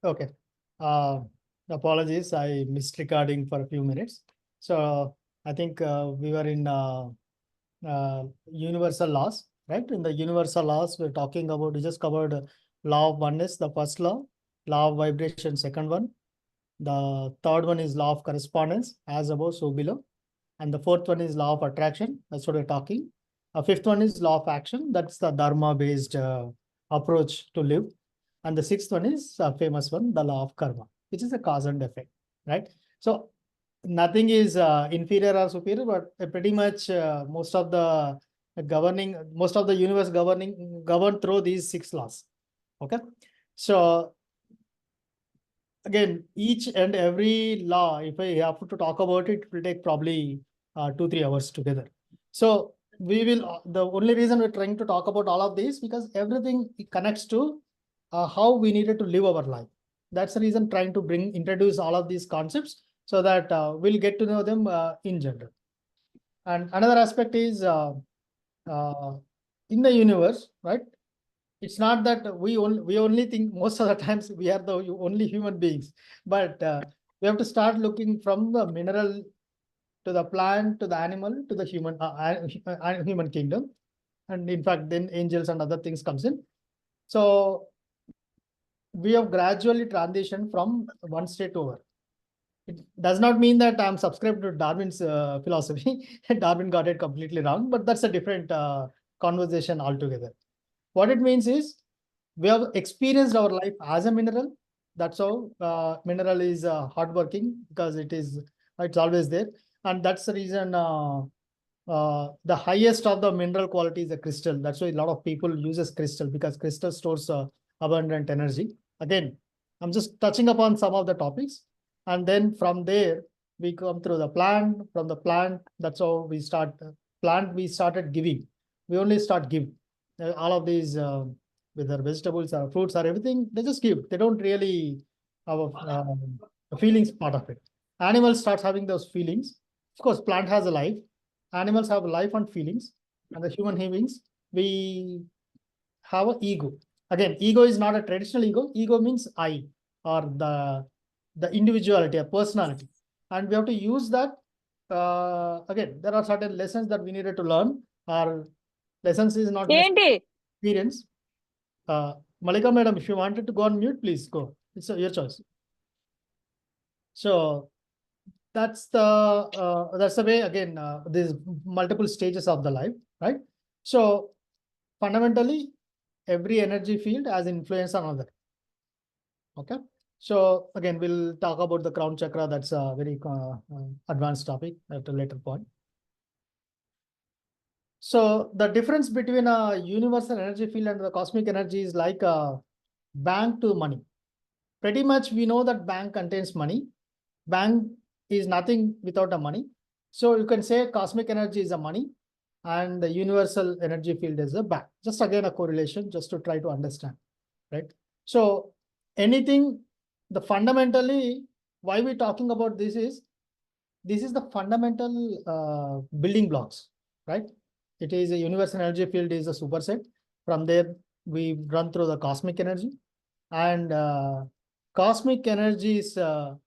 Okay. Uh, Apologies, I missed recording for a few minutes. So I think we were in universal laws, right? In the universal laws, we're talking about, we just covered law of oneness, the first law of vibration, second one. The third one is law of correspondence, as above, so below. And the fourth one is law of attraction. That's what we're talking. Fifth one is law of action. That's the dharma-based approach to live. And the sixth one is a famous one, the law of karma, which is a cause and effect, right? So nothing is inferior or superior, but pretty much most of the universe governed through these six laws. Okay. So again, each and every law, if I have to talk about it, it will take probably 2-3 hours together. So we will, the only reason we're trying to talk about all of these, because everything connects to how we needed to live our life. That's the reason trying to introduce all of these concepts so that we'll get to know them in general. And another aspect is uh, in the universe, right? It's not that we only think most of the times we are the only human beings, but we have to start looking from the mineral to the plant to the animal to the human kingdom, and in fact then angels and other things comes in. So we have gradually transitioned from one state to other. It does not mean that I'm subscribed to Darwin's philosophy. Darwin got it completely wrong, but that's a different conversation altogether. What it means is we have experienced our life as a mineral. That's how mineral is hardworking, because it's always there. And that's the reason the highest of the mineral quality is a crystal. That's why a lot of people uses crystal, because crystal stores abundant energy. Again, I'm just touching upon some of the topics. And then from there, we come through the plant. From the plant, that's how we start. Plant, we started giving. We only start give. All of these, whether vegetables or fruits or everything, they just give. They don't really have a feelings part of it. Animal starts having those feelings. Of course, plant has a life. Animals have life and feelings. And the human beings, we have an ego. Again, ego is not a traditional ego. Ego means I, or the individuality, a personality. And we have to use that. Again, there are certain lessons that we needed to learn. Our lessons is not ఏంటి experience. Malika madam, if you wanted to go on mute, please go. It's your choice. So that's the way. Again, there's multiple stages of the life, right? So fundamentally, every energy field has influence on other. Okay. So again, we'll talk about the crown chakra. That's a very advanced topic at a later point. So the difference between a universal energy field and the cosmic energy is like a bank to money. Pretty much we know that bank contains money. Bank is nothing without a money. So you can say cosmic energy is a money and the universal energy field is a bank. Just again a correlation, just to try to understand, right? So anything, the fundamentally, why we're talking about this is the fundamental building blocks, right? It is a universal energy field is a superset. From there, we run through the cosmic energy, and cosmic energy is there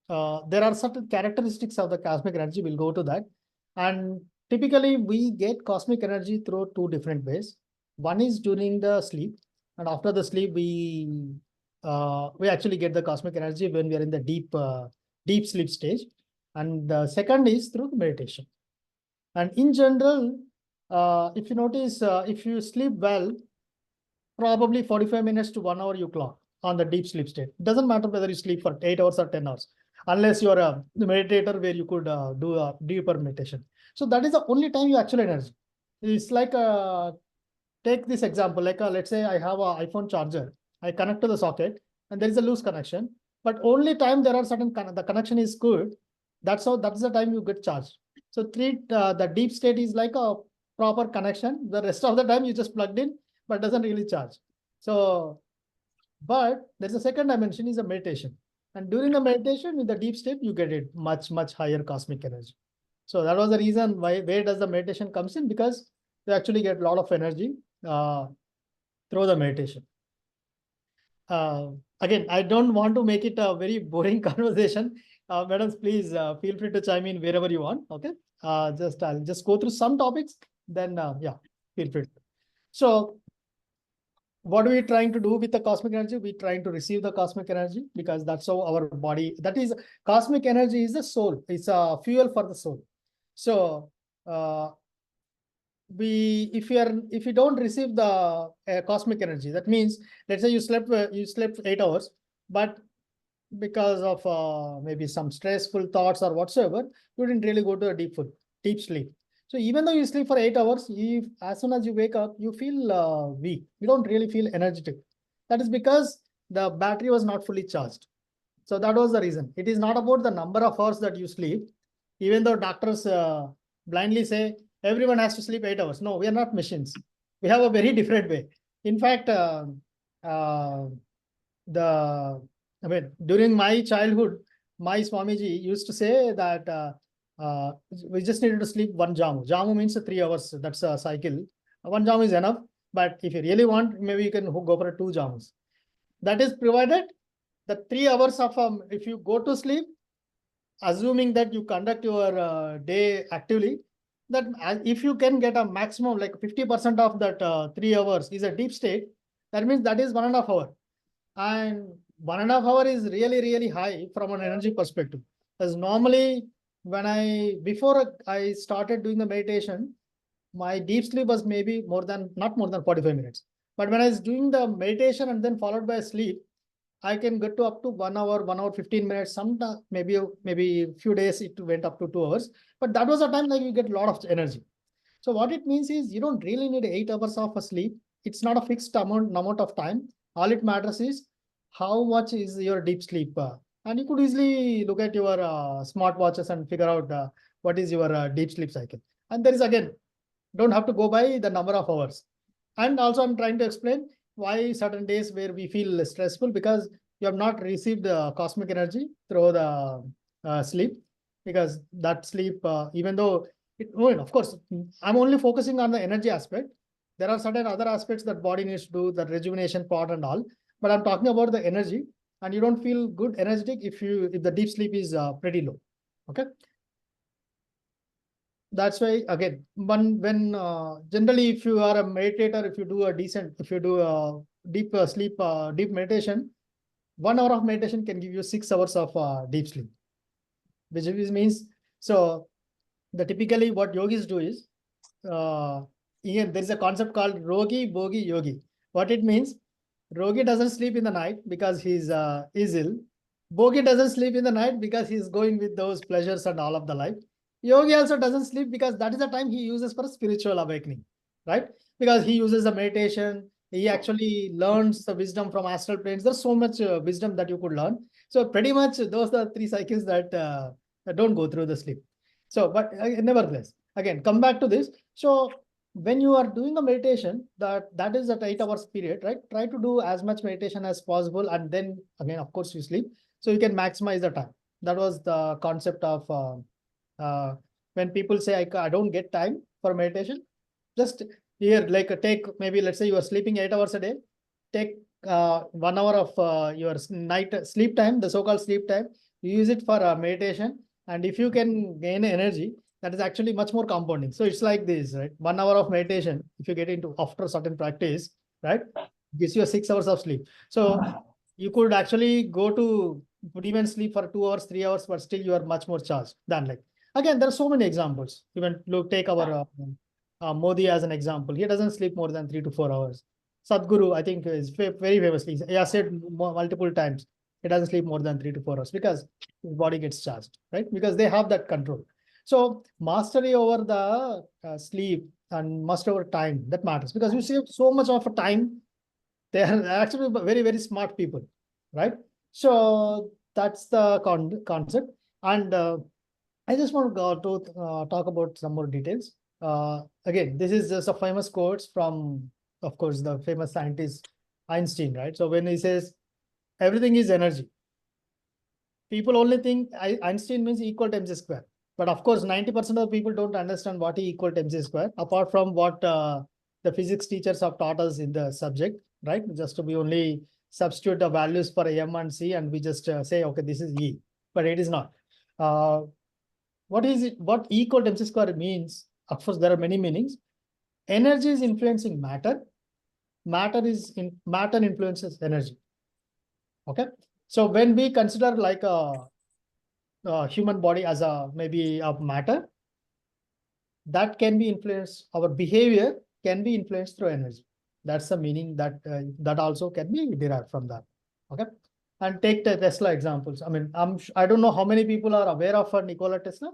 are certain characteristics of the cosmic energy. We'll go to that, and typically we get cosmic energy through two different ways. One is during the sleep, and after the sleep, we actually get the cosmic energy when we are in the deep sleep stage, and the second is through meditation. And in general, if you notice, if you sleep well, probably 45 minutes to 1 hour you clock on the deep sleep state. It doesn't matter whether you sleep for 8 hours or 10 hours, unless you're a meditator where you could do a deeper meditation. So that is the only time you actually energy. It's like, take this example, like let's say I have an iPhone charger. I connect to the socket and there is a loose connection, but only time there are the connection is good. That's the time you get charged. So treat the deep state is like a proper connection. The rest of the time you just plugged in, but doesn't really charge. So, but there's a second dimension is a meditation. And during the meditation in the deep state, you get it much, much higher cosmic energy. So that was the reason where does the meditation comes in, because you actually get a lot of energy through the meditation. again, I don't want to make it a very boring conversation. Madams, please feel free to chime in wherever you want. Okay. I'll just go through some topics. Then, yeah, feel free. So, what are we trying to do with the cosmic energy? We're trying to receive the cosmic energy because that's how our body, that is, cosmic energy is the soul. It's a fuel for the soul. So, if you don't receive the cosmic energy, that means, let's say you slept 8 hours, but because of maybe some stressful thoughts or whatsoever, you didn't really go to a deep sleep. So even though you sleep for 8 hours, if as soon as you wake up, you feel weak. You don't really feel energetic. That is because the battery was not fully charged. So that was the reason. It is not about the number of hours that you sleep, even though doctors blindly say everyone has to sleep 8 hours. No, we are not machines. We have a very different way. In fact, uh, the I mean, during my childhood, my Swamiji used to say that we just needed to sleep one jamu. Jamu means 3 hours. That's a cycle. One jamu is enough. But if you really want, maybe you can go for 2 jamus. That is provided the 3 hours of if you go to sleep, assuming that you conduct your day actively, that if you can get a maximum like 50% of that 3 hours is a deep state, that means that is 1.5 hour. And 1.5 hour is really, really high from an energy perspective. Because normally, before I started doing the meditation, my deep sleep was maybe not more than 45 minutes. But when I was doing the meditation and then followed by sleep, I can get to up to 1 hour, 1 hour, 15 minutes. Sometimes maybe a few days it went up to 2 hours. But that was a time like you get a lot of energy. So what it means is you don't really need 8 hours of a sleep. It's not a fixed amount of time. All it matters is how much is your deep sleep. And you could easily look at your smart watches and figure out what is your deep sleep cycle. And there is again, don't have to go by the number of hours. And also I'm trying to explain why certain days where we feel stressful, because you have not received cosmic energy through the sleep, because that sleep, even though of course, I'm only focusing on the energy aspect. There are certain other aspects that body needs to do, the rejuvenation part and all, but I'm talking about the energy. And you don't feel good energetic if the deep sleep is pretty low. Okay. That's why again, when generally, if you are a meditator, if you do a deep sleep, deep meditation, 1 hour of meditation can give you 6 hours of deep sleep, which means, so the typically what yogis do is, here there is a concept called rogi bogi yogi. What it means, rogi doesn't sleep in the night because he's ill. Bogi doesn't sleep in the night because he's going with those pleasures and all of the life. Yogi also doesn't sleep because that is the time he uses for spiritual awakening, right? Because he uses the meditation, he actually learns the wisdom from astral planes. There's so much wisdom that you could learn. So pretty much those are 3 cycles that don't go through the sleep. So, but nevertheless, again, come back to this. So when you are doing a meditation, that is at 8 hours period, right? Try to do as much meditation as possible, and then again, of course, you sleep, so you can maximize the time. That was the concept of when people say I don't get time for meditation, just here like take, maybe let's say you are sleeping 8 hours a day, take 1 hour of your night sleep time, the so-called sleep time, you use it for meditation, and if you can gain energy, that is actually much more compounding. So it's like this, right? 1 hour of meditation, if you get into after certain practice, right, gives you 6 hours of sleep. So you could actually go to could even sleep for 2 hours, 3 hours, but still you are much more charged than like. Again, there are so many examples. Even look, take our Modi as an example. He doesn't sleep more than 3 to 4 hours. Sadhguru, I think, is very famously, he has said multiple times, he doesn't sleep more than 3 to 4 hours because his body gets charged, right? Because they have that control. So mastery over the sleep and mastery over time, that matters, because you save so much of time. They are actually very, very smart people, right? So that's the concept. And I just want to go to talk about some more details. Again, this is just a famous quotes from, of course, the famous scientist Einstein, right? So when he says everything is energy, people only think Einstein means equal to mc square. But of course, 90% of people don't understand what E equal to mc square, apart from what the physics teachers have taught us in the subject, right? Just to be only substitute the values for M and C, and we just say, okay, this is E, but it is not. What is it? What E equal to MC square means? Of course, there are many meanings. Energy is influencing matter. Matter influences energy. Okay. So when we consider like a human body as a maybe of matter, that can be influenced, our behavior can be influenced through energy. That's the meaning that that also can be derived from that. Okay. And take the Tesla examples. I mean, I don't know how many people are aware of Nikola Tesla.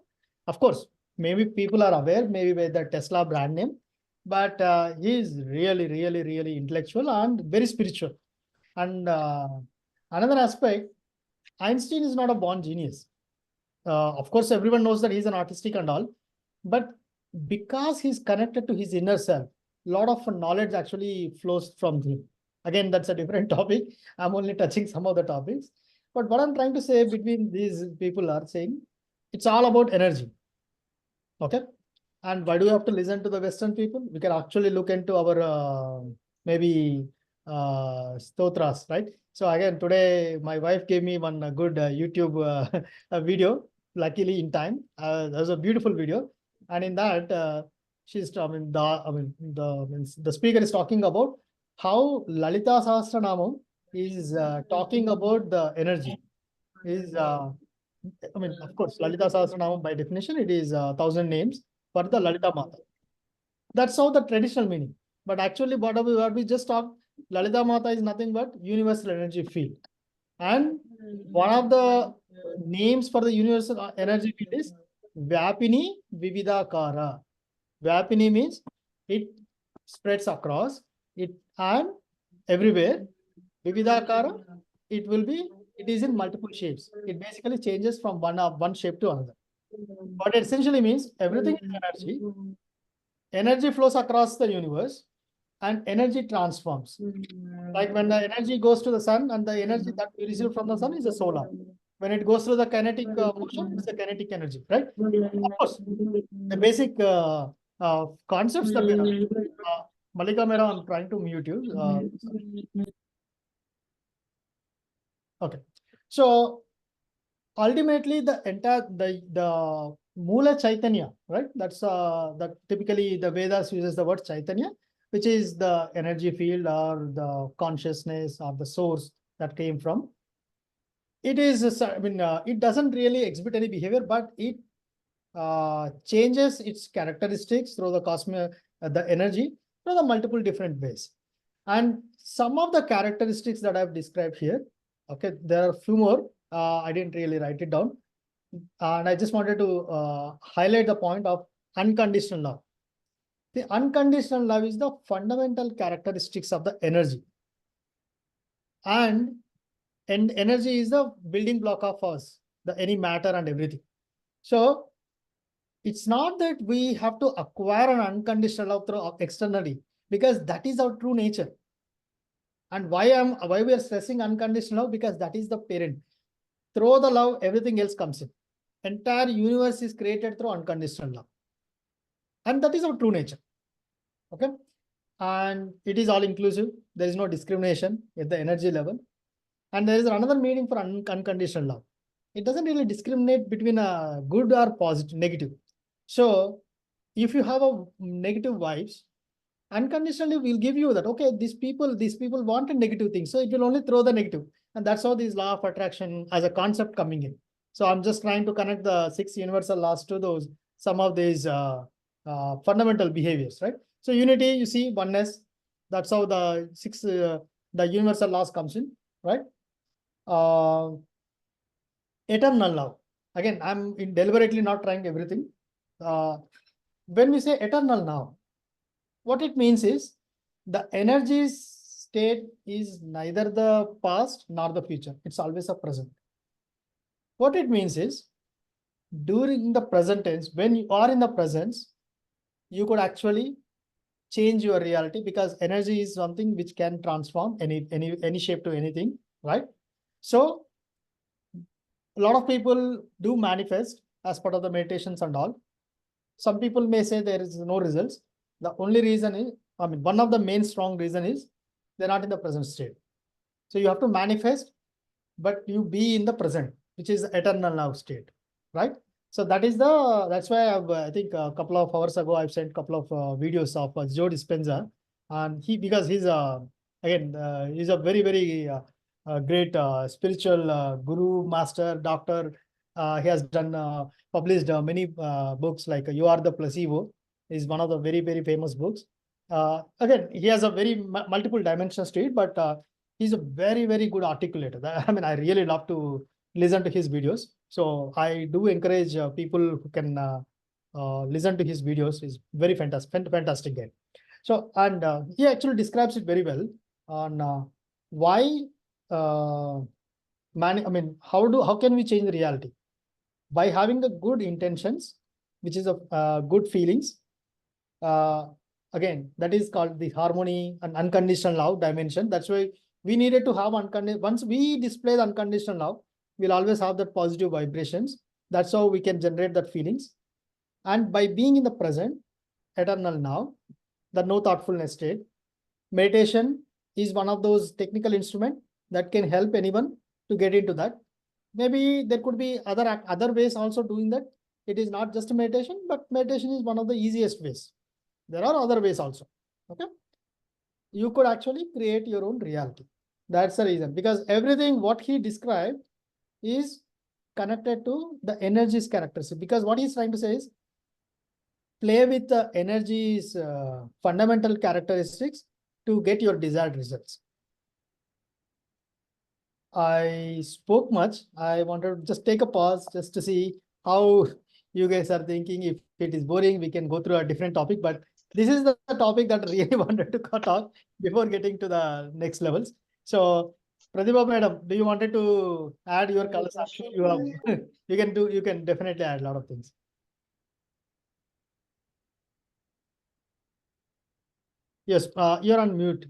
Of course, maybe people are aware, maybe with the Tesla brand name, but he is really, really, really intellectual and very spiritual. And another aspect, Einstein is not a born genius. Of course, everyone knows that he's an artistic and all, but because he's connected to his inner self, a lot of knowledge actually flows from him. Again, that's a different topic. I'm only touching some of the topics. But what I'm trying to say between these people are saying, it's all about energy. Okay. And why do we have to listen to the Western people? We can actually look into our maybe stotras, right? So again, today my wife gave me one good YouTube video, luckily in time. That was a beautiful video. And in that, the speaker is talking about how Lalita Sahasranamam is talking about the energy. Of course, Lalita Sahasranamam by definition, it is 1,000 names for the Lalita Mata. That's how the traditional meaning. But actually, what we just talked, Lalita Mata is nothing but universal energy field. And one of the names for the universal energy field is Vyapini Vividakara. Vyapini means it spreads across it and everywhere. Vividakara, it is in multiple shapes. It basically changes from one shape to another. But it essentially means everything is energy. Energy flows across the universe and energy transforms. Like when the energy goes to the sun and the energy that we receive from the sun is a solar. When it goes through the kinetic motion, it's a kinetic energy, right? Of course, the basic concepts that we have. Malika Mera, I'm trying to mute you. Okay. So ultimately, the entire the Mula Chaitanya, right? That's that typically the Vedas uses the word Chaitanya, which is the energy field or the consciousness or the source that came from. It is, it doesn't really exhibit any behavior, but it changes its characteristics through the cosmic, the energy through the multiple different ways. And some of the characteristics that I've described here, okay, there are a few more. I didn't really write it down. And I just wanted to highlight the point of unconditional love. The unconditional love is the fundamental characteristics of the energy. And energy is the building block of us, any matter and everything. So it's not that we have to acquire an unconditional love through externally, because that is our true nature. And why we are stressing unconditional love? Because that is the parent. Through the love, everything else comes in. Entire universe is created through unconditional love. And that is our true nature. Okay. And it is all inclusive. There is no discrimination at the energy level. And there is another meaning for unconditional love. It doesn't really discriminate between a good or positive, negative. So if you have a negative vibes, unconditionally will give you that, okay, these people want a negative thing. So it will only throw the negative. And that's how this law of attraction as a concept coming in. So I'm just trying to connect the 6 universal laws to some of these fundamental behaviors, right? So unity, you see, oneness, that's how the the universal laws comes in, right? Eternal love. Again, I'm deliberately not trying everything. When we say eternal now, what it means is the energy state is neither the past nor the future. It's always a present. What it means is during the present tense, when you are in the presence, you could actually change your reality, because energy is something which can transform any shape to anything, right? So a lot of people do manifest as part of the meditations and all. Some people may say there is no results. The only reason is, one of the main strong reason is they're not in the present state. So you have to manifest, but you be in the present, which is eternal now state, right? So that's why I think a couple of hours ago I've sent a couple of videos of Joe Dispenza, and because he's a very great spiritual guru, master, doctor. He has done published many books like "You Are the Placebo" is one of the very famous books. Again, he has a very multiple dimensions to it, but he's a very good articulator. I mean, I really love to listen to his videos. So I do encourage people who can listen to his videos. He's very fantastic guy. So, and he actually describes it very well on why I mean, how can we change the reality? By having the good intentions, which is of good feelings. Uh, Again, that is called the harmony and unconditional love dimension. That's why we needed to have unconditional. Once we display the unconditional love, we'll always have that positive vibrations. That's how we can generate that feelings. And by being in the present, eternal now, the no thoughtfulness state, meditation is one of those technical instruments that can help anyone to get into that. Maybe there could be other ways also doing that. It is not just meditation, but meditation is one of the easiest ways. There are other ways also. Okay. You could actually create your own reality. That's the reason, because everything what he described is connected to the energies characteristic. Because what he's trying to say is play with the energies fundamental characteristics to get your desired results. I spoke much. I wanted to just take a pause just to see how you guys are thinking. If it is boring, we can go through a different topic. But this is the topic that I really wanted to talk before getting to the next levels. So, Pratibha madam, do you wanted to add your colors? You have, you can definitely add a lot of things. Yes, you're on mute.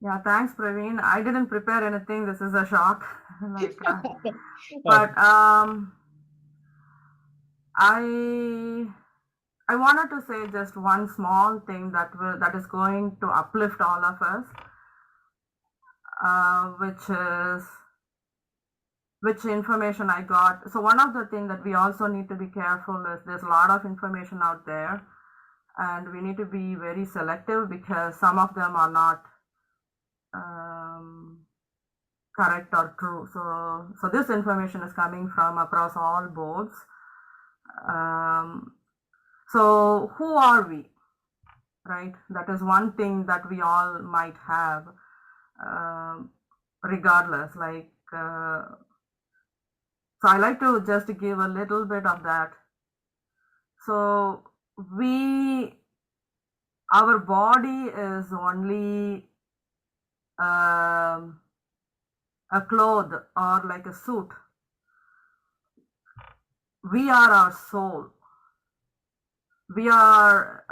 Yeah, thanks, Praveen. I didn't prepare anything. This is a shock. like, but I wanted to say just one small thing that is going to uplift all of us, which information I got. So one of the things that we also need to be careful is there's a lot of information out there, and we need to be very selective because some of them are not correct or true. So this information is coming from across all boards. So who are we, right? That is one thing that we all might have, regardless. So I like to just give a little bit of that. So our body is only a cloth or like a suit. We are our soul. We are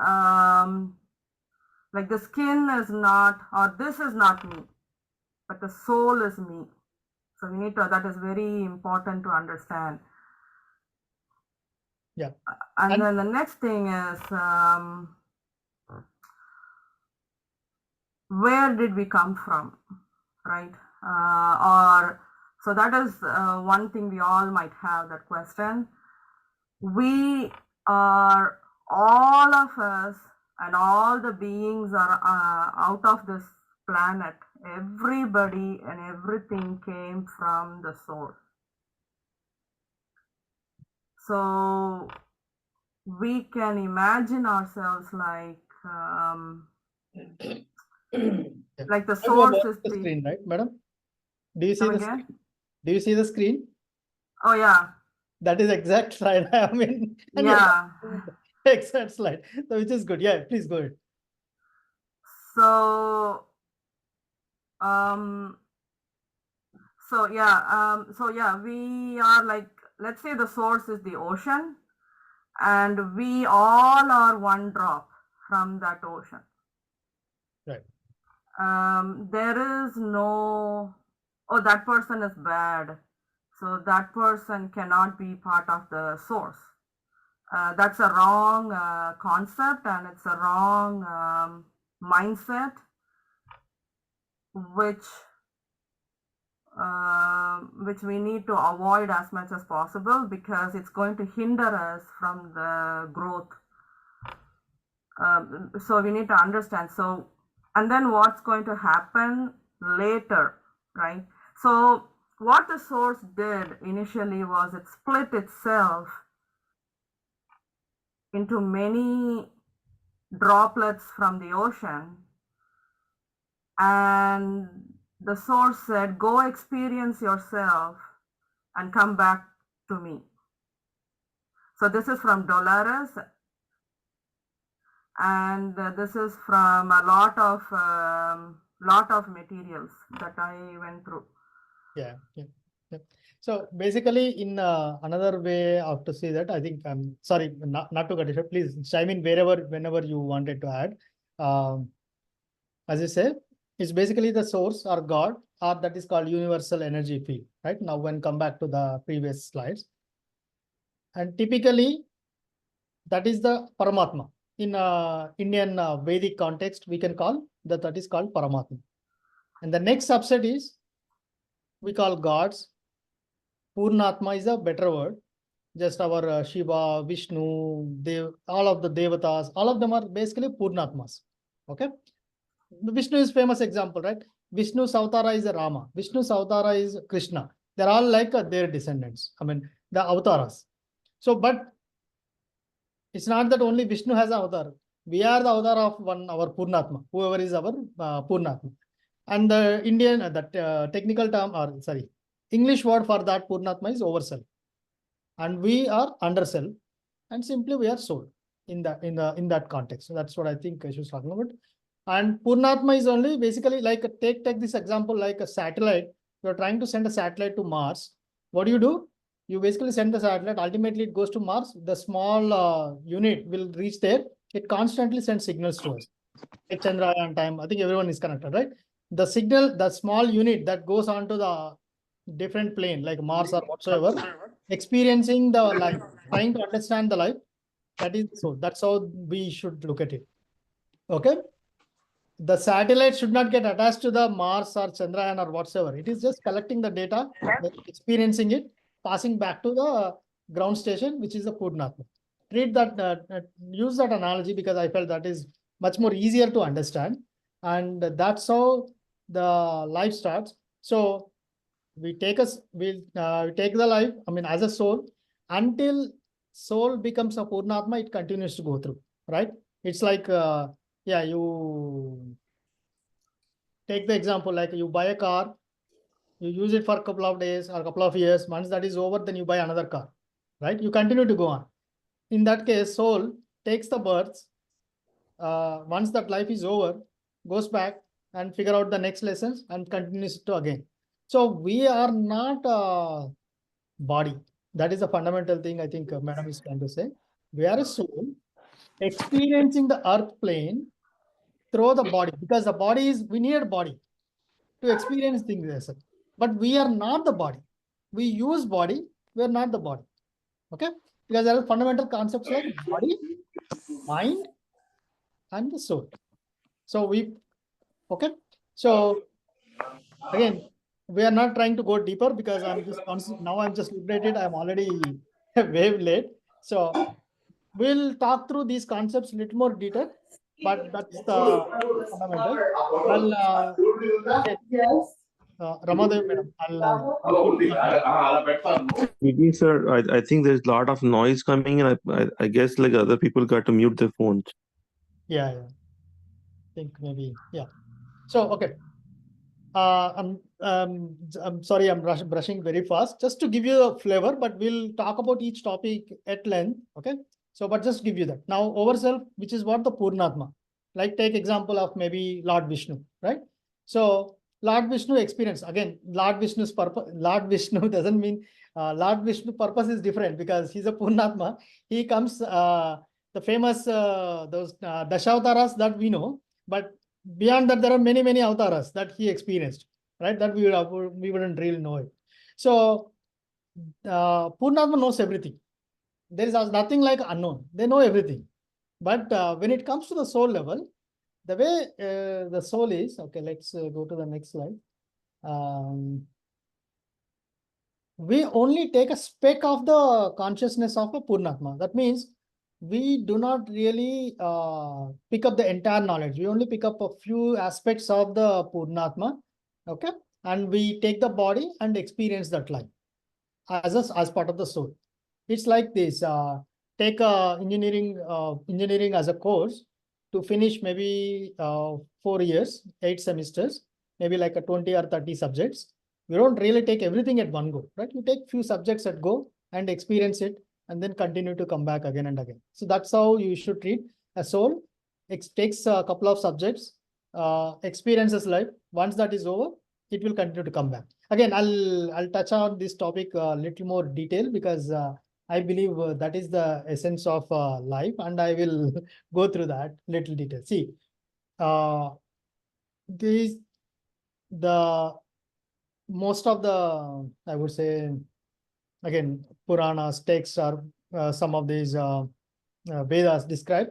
like the skin is not, or this is not me, but the soul is me. So we need to, that is very important to understand. Yeah. And then the next thing is, where did we come from, right? So that is one thing we all might have that question. We are, all of us and all the beings are out of this planet. Everybody and everything came from the source. So we can imagine ourselves like the source is the screen, right, madam? Do you see Come the again? screen? Do you see the screen? Oh yeah. That is exact slide. I mean, and Yeah. exact slide. So which is good. Yeah, please go ahead. So we are like, let's say the source is the ocean, and we all are one drop from that ocean. Right. There is no, oh, that person is bad, so that person cannot be part of the source. That's a wrong concept, and it's a wrong mindset which we need to avoid as much as possible, because it's going to hinder us from the growth. So we need to understand. So, and then what's going to happen later, right? So what the source did initially was it split itself into many droplets from the ocean, and the source said, go experience yourself and come back to me. So this is from Dolores, and this is from a lot of materials that I went through. Yeah. So basically, in another way of to see that, I think I'm sorry, not to cut it short. Please chime in whenever you wanted to add. As you say, it's basically the source or God, or that is called universal energy field. Right now, when come back to the previous slides, and typically that is the Paramatma. In Indian Vedic context, we can call that is called Paramatma. And the next subset is we call gods. Purnatma is a better word. Just our Shiva, Vishnu, Dev, all of the Devatas, all of them are basically Purnatmas. Okay. Vishnu is famous example, right? Vishnu Sautara is a Rama. Vishnu Sautara is Krishna. They're all like their descendants. I mean, the avatars. So, but it's not that only Vishnu has an avatar. We are the avatar of our Purnatma, whoever is our Purnatma. And the Indian, technical term, or sorry, English word for that Purnatma is overself. And we are underself, and simply we are soul in that context. So that's what I think she was talking about. And Purnatma is only basically like take this example like a satellite. You're trying to send a satellite to Mars. What do? You basically send the satellite. Ultimately, it goes to Mars. The small unit will reach there. It constantly sends signals to us. Like Chandrayaan time. I think everyone is connected, right? The signal, the small unit that goes onto the different plane like Mars or whatsoever, experiencing the life, trying to understand the life. That is so. That's how we should look at it. Okay. The satellite should not get attached to the Mars or Chandrayaan or whatsoever. It is just collecting the data, experiencing it, passing back to the ground station, which is the Purnatma. Treat that, use that analogy because I felt that is much more easier to understand. And that's how the life starts. So we take the life, I mean, as a soul, until soul becomes a Purnatma, it continues to go through, right? It's like, yeah, you take the example, like you buy a car, you use it for a couple of days or a couple of years. Once that is over, then you buy another car, right? You continue to go on. In that case, soul takes the births. Once that life is over, goes back and figure out the next lessons and continues to again. So we are not a body. That is a fundamental thing I think Madam is trying to say. We are a soul experiencing the earth plane through the body, because the body is, we need a body to experience things. But we are not the body. We use body, we are not the body. Okay? Because there are fundamental concepts like body, mind, and the soul. So okay. So again, we are not trying to go deeper because I'm just liberated. I'm already way late. So we'll talk through these concepts a little more detail, but that's the fundamental. Well, okay. Ramadev madam, I'll put the Speaking, sir, I think there's a lot of noise coming, and I guess like other people got to mute their phones. yeah. I think maybe, yeah. So, okay. I'm sorry, I'm brushing very fast just to give you a flavor, but we'll talk about each topic at length. Okay. So, but just give you that. Now, overself, which is what the Purnatma. Like take example of maybe Lord Vishnu, right? So, Lord Vishnu experience, again, Lord Vishnu's purpose, Lord Vishnu doesn't mean Lord Vishnu purpose is different because he's a Purnatma. He comes, the famous, those Dashavataras that we know, but beyond that, there are many, many avatars that he experienced, right? That we wouldn't really know it. So, Purnatma knows everything. There is nothing like unknown. They know everything. But when it comes to the soul level, the way the soul is, okay, let's go to the next slide. We only take a speck of the consciousness of a Purnatma. That means we do not really pick up the entire knowledge. We only pick up a few aspects of the Purnatma, okay? And we take the body and experience that life as part of the soul. It's like this, take engineering as a course to finish maybe 4 years, 8 semesters, maybe like a 20 or 30 subjects. We don't really take everything at one go, right? You take few subjects at go and experience it and then continue to come back again and again. So that's how you should treat a soul. It takes a couple of subjects, experiences life. Once that is over, it will continue to come back. Again, I'll touch on this topic a little more detail because I believe that is the essence of life, and I will go through that little detail. See, the most of the, I would say, again, Puranas, texts, or some of these Vedas describe,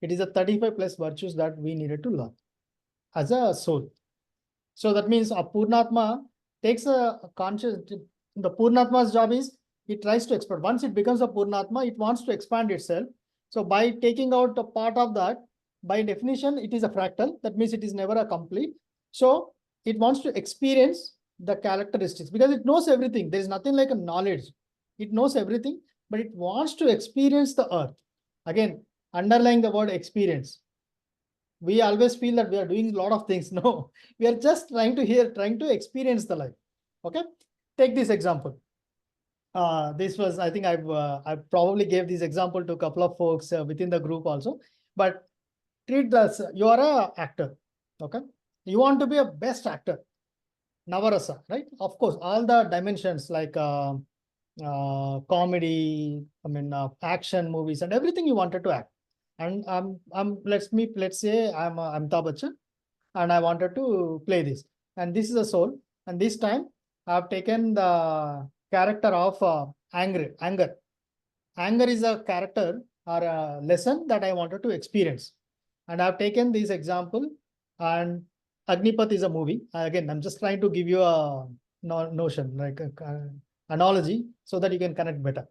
it is a 35 plus virtues that we needed to learn as a soul. So that means a Purnatma takes a conscious, the Purnatma's job is it tries to expand. Once it becomes a Purnatma, it wants to expand itself. So by taking out a part of that, by definition, it is a fractal. That means it is never a complete. So it wants to experience the characteristics because it knows everything. There is nothing like a knowledge. It knows everything, but it wants to experience the earth. Again, underlying the word experience. We always feel that we are doing a lot of things. No, we are just trying to experience the life. Okay, take this example. This was, I think I probably gave this example to a couple of folks within the group also. But treat this, you are a actor. Okay, you want to be a best actor, Navarasa, right? Of course, all the dimensions like comedy, action movies and everything you wanted to act. And let's say I'm Amitabh Bachchan and I wanted to play this. And this is a soul. And this time I've taken the character of anger. Anger is a character or a lesson that I wanted to experience. And I've taken this example, and Agnipath is a movie. Again, I'm just trying to give you a notion, like analogy, so that you can connect better.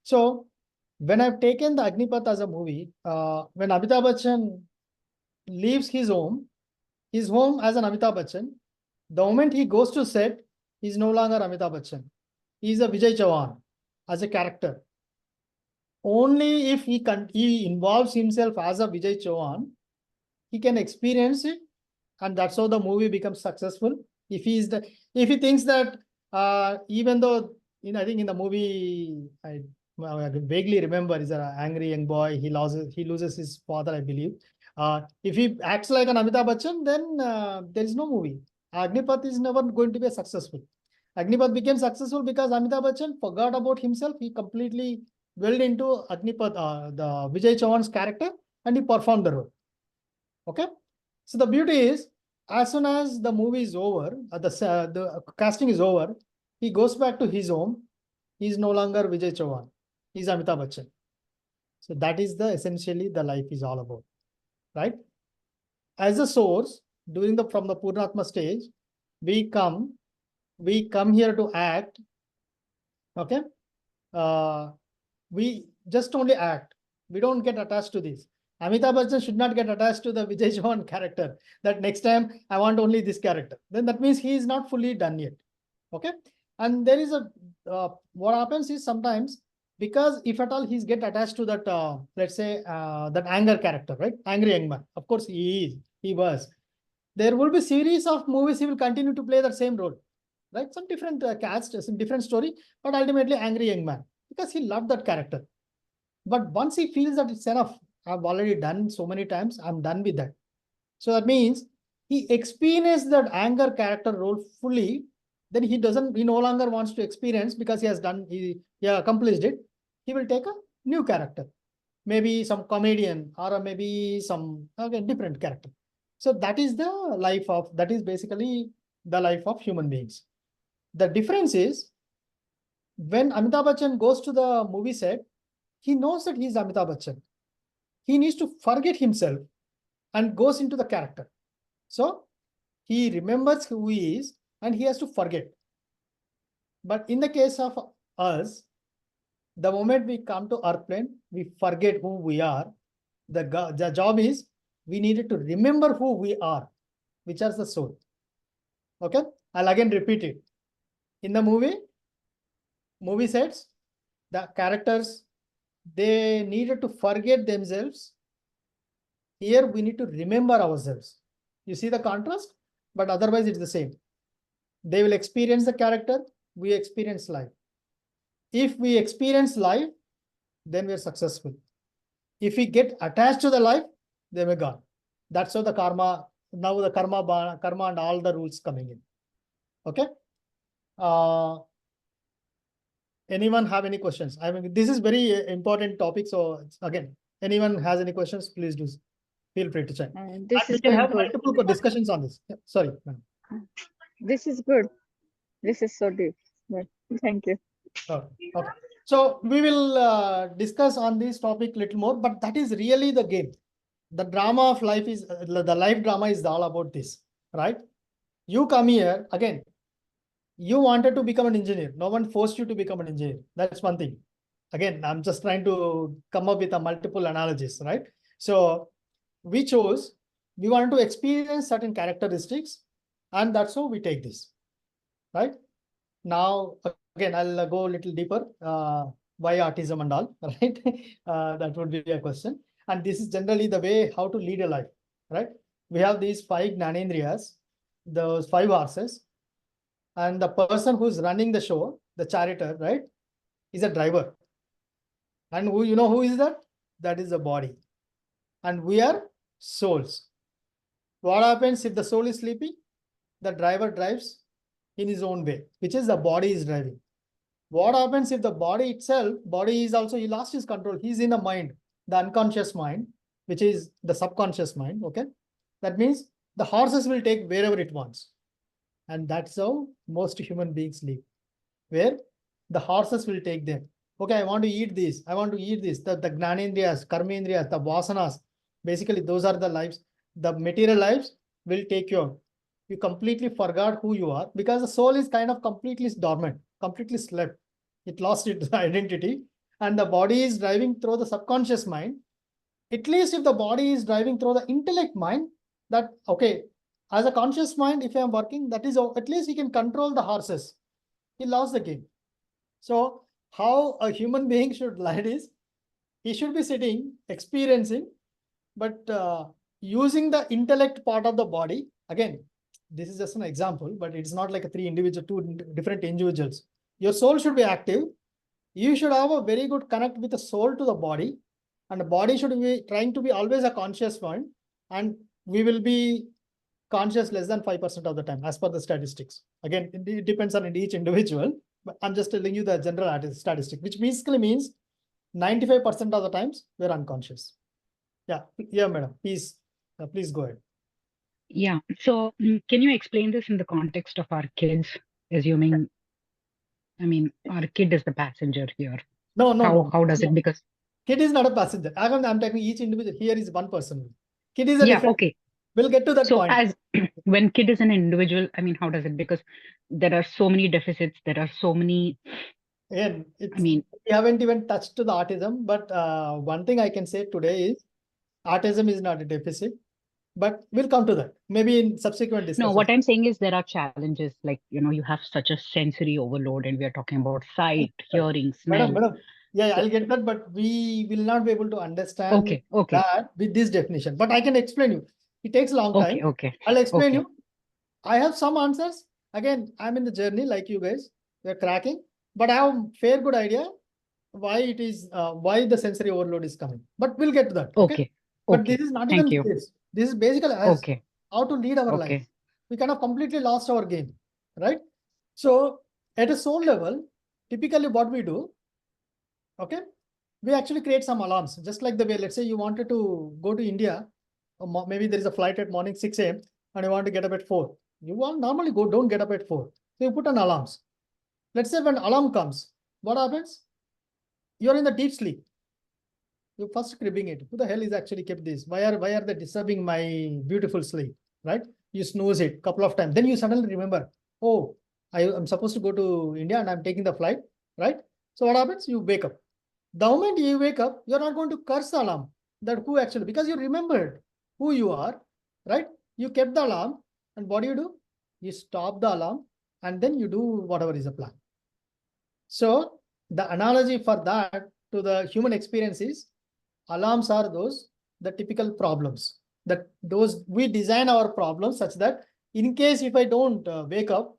So when I've taken the Agnipath as a movie, when Amitabh Bachchan leaves his home as an Amitabh Bachchan, the moment he goes to set, he's no longer Amitabh Bachchan. He's a Vijay Chauhan as a character. Only if he involves himself as a Vijay Chauhan, he can experience it, and that's how the movie becomes successful. If he thinks that even though I think in the movie I vaguely remember is an angry young boy, he loses his father, I believe. If he acts like an Amitabh Bachchan, then there is no movie. Agnipath is never going to be successful. Agnipath became successful because Amitabh Bachchan forgot about himself. He completely dwelled into Agnipath, the Vijay Chauhan's character, and he performed the role. Okay, so the beauty is, as soon as the movie is over, the casting is over, he goes back to his home. He is no longer Vijay Chauhan. He is Amitabh Bachchan. So that is essentially the life is all about, right? As a source, from the Purnatma stage, we come here to act. Okay, we just only act. We don't get attached to this. Amitabh Bachchan should not get attached to the Vijay Chauhan character, that next time I want only this character. Then that means he is not fully done yet. Okay. And there is what happens is sometimes, because if at all he's get attached to that, let's say that anger character, right? Angry young man. Of course he was. There will be series of movies he will continue to play that same role, right? Some different cast, some different story, but ultimately angry young man, because he loved that character. But once he feels that it's enough, I've already done so many times, I'm done with that. So that means he experienced that anger character role fully. Then he no longer wants to experience, because he has done, he accomplished it. He will take a new character, maybe some comedian, or maybe some different character. So that is basically the life of human beings. The difference is, when Amitabh Bachchan goes to the movie set, he knows that he is Amitabh Bachchan. He needs to forget himself and goes into the character. So he remembers who he is and he has to forget. But in the case of us, the moment we come to earth plane, we forget who we are. The job is we needed to remember who we are, which is the soul. Okay, I'll again repeat it. In the movie sets, the characters, they needed to forget themselves. Here we need to remember ourselves. You see the contrast, but otherwise it's the same. They will experience the character, we experience life. If we experience life, then we're successful. If we get attached to the life, then we're gone. That's how the karma, now the karma and all the rules coming in. Okay. Anyone have any questions? I mean, this is very important topic. So again, anyone has any questions, please do feel free to check. This we is can going have good. multiple discussions on this. Yeah, sorry. This is good. This is so deep. Well, thank you. Okay. So we will discuss on this topic little more, but that is really the game. The drama of life is, the life drama is all about this, right? You come here, again, you wanted to become an engineer. No one forced you to become an engineer. That's one thing. Again, I'm just trying to come up with a multiple analogies, right? So we chose, we wanted to experience certain characteristics, and that's how we take this, right? Now, again, I'll go a little deeper. Why autism and all, right? That would be a question. And this is generally the way how to lead a life, right? We have these 5 Gnanendriyas, those 5 horses, and the person who's running the show, the charioteer, right, is a driver. And who, you know who is that? That is the body. And we are souls. What happens if the soul is sleeping? The driver drives in his own way, which is the body is driving. What happens if the body itself, body is also, he lost his control. He's in a mind, the unconscious mind, which is the subconscious mind. Okay. That means the horses will take wherever it wants. And that's how most human beings live, where the horses will take them. Okay, I want to eat this. I want to eat this. The Gnanendriyas, Karmendriyas, the Vasanas, basically those are the lives. The material lives will take you out. You completely forgot who you are because the soul is kind of completely dormant, completely slept. It lost its identity, and the body is driving through the subconscious mind. At least if the body is driving through the intellect mind, that, okay, as a conscious mind, if I am working, that is, at least he can control the horses. He lost the game. So how a human being should lead is, he should be sitting, experiencing, but using the intellect part of the body. Again, this is just an example, but it's not like a two different individuals. Your soul should be active. You should have a very good connect with the soul to the body, and the body should be trying to be always a conscious one, and we will be conscious less than 5% of the time as per the statistics. Again, it depends on each individual, but I'm just telling you the general statistic, which basically means 95% of the times we're unconscious. Yeah, madam, please go ahead. Yeah. So can you explain this in the context of our kids, assuming, I mean, our kid is the passenger here. No. How does it? Because kid is not a passenger. I'm taking each individual. Here is one person. Kid is a yeah, different. okay. We'll get to that So point. as when kid is an individual, I mean, how does it? Because there are so many deficits. There are so many. Again, I mean, we haven't even touched to the autism, but one thing I can say today is autism is not a deficit, but we'll come to that maybe in subsequent discussions. no, what I'm saying is there are challenges, like, you have such a sensory overload, and we are talking about sight, hearing, smell. Madam. Yeah, So, I'll get that, but we will not be able to understand okay. that with this definition. But I can explain you. It takes a long time. Okay. I'll explain you. I have some answers. Again, I'm in the journey like you guys. We're cracking, but I have a fair good idea why it is, why the sensory overload is coming. But we'll get to that. Okay. But this is not Thank even you. this. This is basically as how to lead our life. We kind of completely lost our game, right? So at a soul level, typically what we do, okay, we actually create some alarms, just like the way, let's say you wanted to go to India, or maybe there is a flight at morning 6 a.m. and you want to get up at 4. You want normally don't get up at 4. So you put an alarms. Let's say when alarm comes, what happens? You're in the deep sleep. you first cribbing it. Who the hell is actually kept this? Why are they disturbing my beautiful sleep? Right? You snooze it couple of times. Then you suddenly remember, oh, I'm supposed to go to India and I'm taking the flight, right? So what happens? You wake up. The moment you wake up, you're not going to curse the alarm that who actually, because you remembered who you are, right? You kept the alarm, and what do? You stop the alarm and then you do whatever is the plan. So the analogy for that to the human experience is alarms are the typical problems that those we design our problems such that in case if I don't wake up,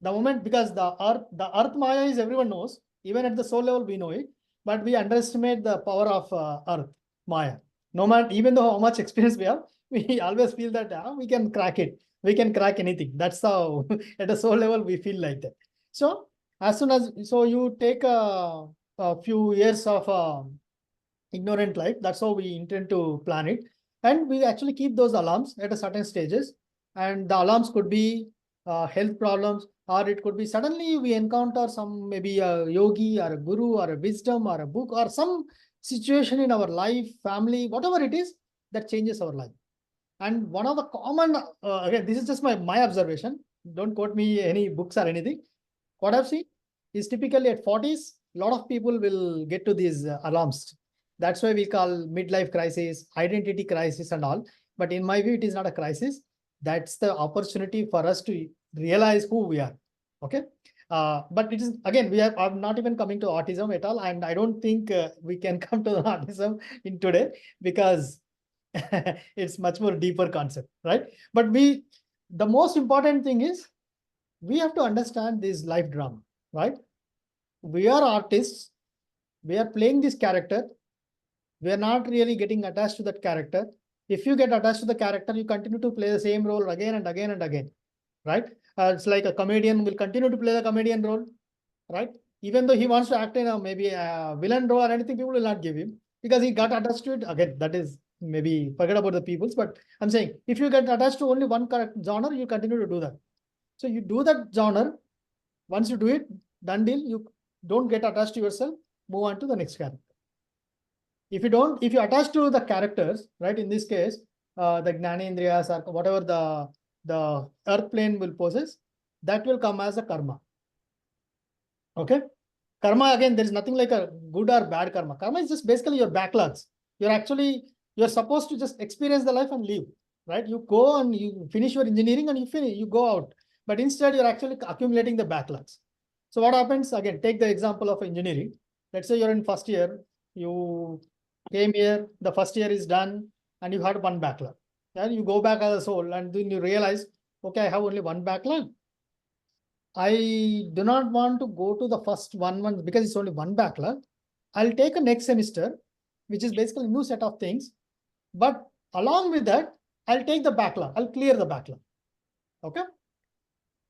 the moment, because the earth Maya is everyone knows, even at the soul level we know it, but we underestimate the power of earth Maya. No matter, even though how much experience we have, we always feel that we can crack it. We can crack anything. That's how at a soul level we feel like that. So as soon as you take a few years of ignorant life, that's how we intend to plan it, and we actually keep those alarms at a certain stages, and the alarms could be health problems, or it could be suddenly we encounter some maybe a yogi or a guru or a wisdom or a book or some situation in our life, family, whatever it is that changes our life. And one of the common again, this is just my observation, don't quote me any books or anything. What I've seen is typically at 40s, a lot of people will get to these alarms. That's why we call midlife crisis, identity crisis and all. But in my view, it is not a crisis. That's the opportunity for us to realize who we are. Okay. But it is, again, I'm not even coming to autism at all. And I don't think we can come to autism in today, because it's much more deeper concept, right? But the most important thing is we have to understand this life drama, right? We are artists. We are playing this character. We are not really getting attached to that character. If you get attached to the character, you continue to play the same role again and again and again, right? It's like a comedian will continue to play the comedian role, right? Even though he wants to act in maybe a villain role or anything, people will not give him because he got attached to it. Again, that is maybe forget about the people's, but I'm saying if you get attached to only one genre, you continue to do that. So you do that genre. Once you do it, done deal, you don't get attached to yourself, move on to the next character. If you attach to the characters, right, in this case, the Gnanendriyas or whatever the earth plane will possess, that will come as a karma. Okay? Karma, again, there is nothing like a good or bad karma. Karma is just basically your backlogs. You're supposed to just experience the life and leave, right? You go and you finish your engineering and you go out. But instead, you're actually accumulating the backlogs. So what happens? Again, take the example of engineering. Let's say you're in first year, you came here, the first year is done, and you had one backlog. Then you go back as a soul, and then you realize, okay, I have only one backlog. I do not want to go to the first 1 month because it's only one backlog. I'll take a next semester, which is basically a new set of things. But along with that, I'll take the backlog. I'll clear the backlog. Okay.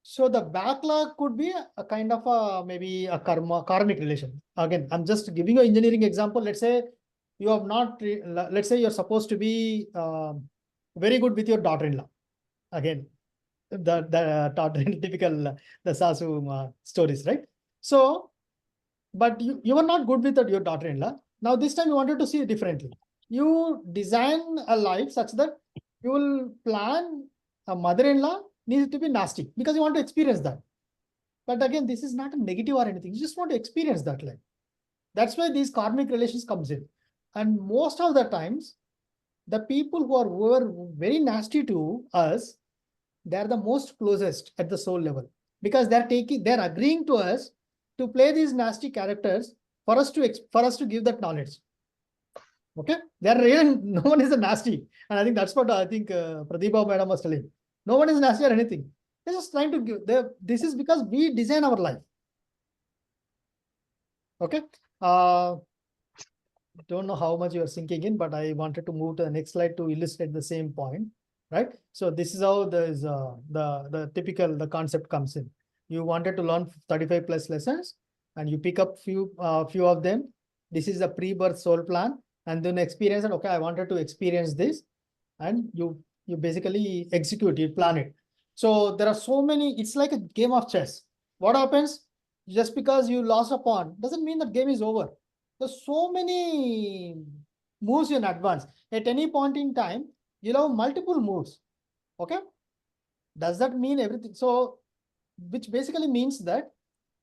So the backlog could be a kind of maybe a karmic relation. Again, I'm just giving you an engineering example. Let's say you have not, let's say you're supposed to be very good with your daughter-in-law. Again, the typical the Sasu stories, right? So, but you were not good with your daughter-in-law. Now this time you wanted to see it differently. You design a life such that you will plan a mother-in-law needs to be nasty because you want to experience that. But again, this is not a negative or anything. You just want to experience that life. That's why these karmic relations comes in. And most of the times, the people who were very nasty to us, they're the most closest at the soul level because they're agreeing to us to play these nasty characters for us to give that knowledge. Okay, they're really, no one is a nasty, and I think that's what I think Pradeepa madam was telling. No one is nasty or anything. They're just trying to give. This is because we design our life. Okay. Don't know how much you are sinking in, but I wanted to move to the next slide to illustrate the same point. Right. So this is how the typical concept comes in. You wanted to learn 35 plus lessons, and you pick up few of them. This is a pre-birth soul plan, and then experience it. Okay, I wanted to experience this, and you basically execute, you plan it. So there are so many. It's like a game of chess. What happens? Just because you lost a pawn doesn't mean that game is over. There's so many moves you in advance. At any point in time, you'll have multiple moves. Okay. Does that mean everything? So, which basically means that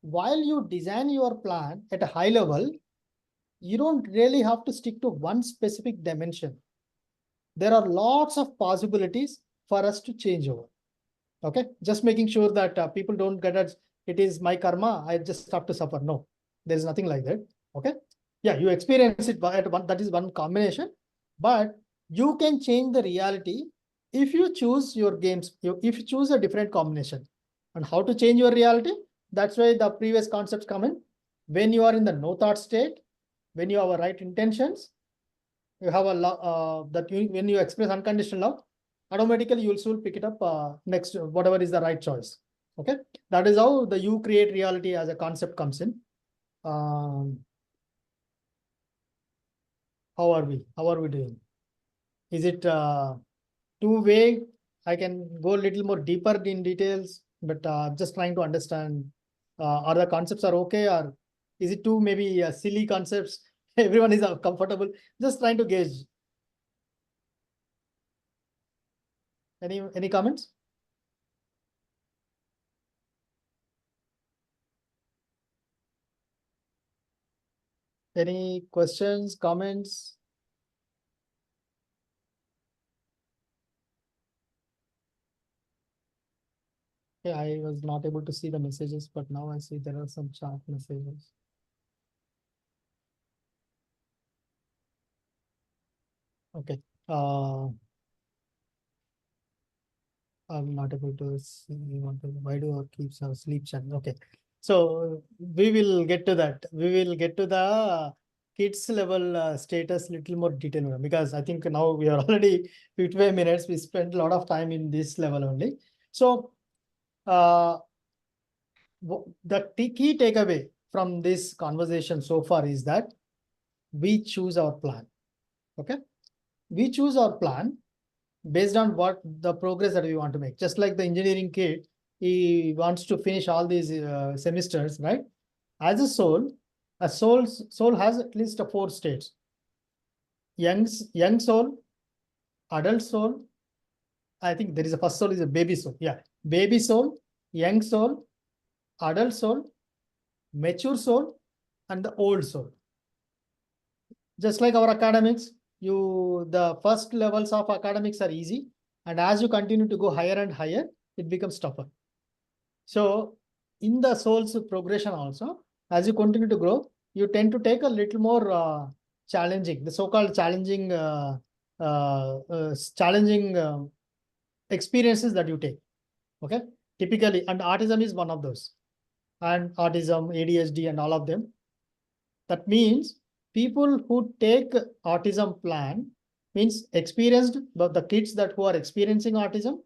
while you design your plan at a high level, you don't really have to stick to one specific dimension. There are lots of possibilities for us to change over. Okay, just making sure that people don't get it is my karma, I just have to suffer. No, there is nothing like that. Okay, yeah, you experience it at one, that is one combination, but you can change the reality if you choose your games, if you choose a different combination. And how to change your reality? That's why the previous concepts come in. When you are in the no thought state, when you have a right intentions, you have a when you express unconditional love, automatically you will soon pick it up next, whatever is the right choice. Okay, that is how the you create reality as a concept comes in. How are we doing? Is it too vague? I can go a little more deeper in details, but just trying to understand, are the concepts are okay, or is it too maybe silly concepts? Everyone is comfortable. Just trying to gauge. Any comments? Any questions, comments? Yeah, I was not able to see the messages, but now I see there are some chat messages. Okay. I'm not able to see why do I keep some sleep channel? Okay. So we will get to that. We will get to the kids level status little more detail, because I think now we are already 55 minutes. We spent a lot of time in this level only. So the key takeaway from this conversation so far is that we choose our plan. Okay. We choose our plan based on what the progress that we want to make. Just like the engineering kid, he wants to finish all these semesters, right? As a soul has at least 4 states: young soul, adult soul. I think there is a first soul is a baby soul. Yeah, baby soul, young soul, adult soul, mature soul, and the old soul. Just like our academics, the first levels of academics are easy, and as you continue to go higher and higher, it becomes tougher. So in the soul's progression also, as you continue to grow, you tend to take a little more challenging, the so-called challenging experiences that you take. Okay, typically, and autism is one of those, and autism, ADHD, and all of them. That means people who take autism plan means experienced, but the kids that who are experiencing autism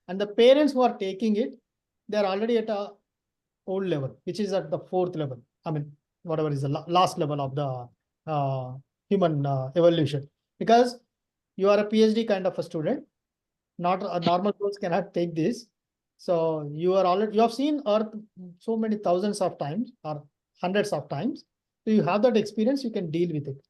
and the parents who are taking it, they're already at a old level, which is at the 4th level. I mean, whatever is the last level of the human evolution. Because you are a PhD kind of a student, not a normal souls cannot take this. So you have seen Earth so many thousands of times or hundreds of times. So you have that experience, you can deal with it.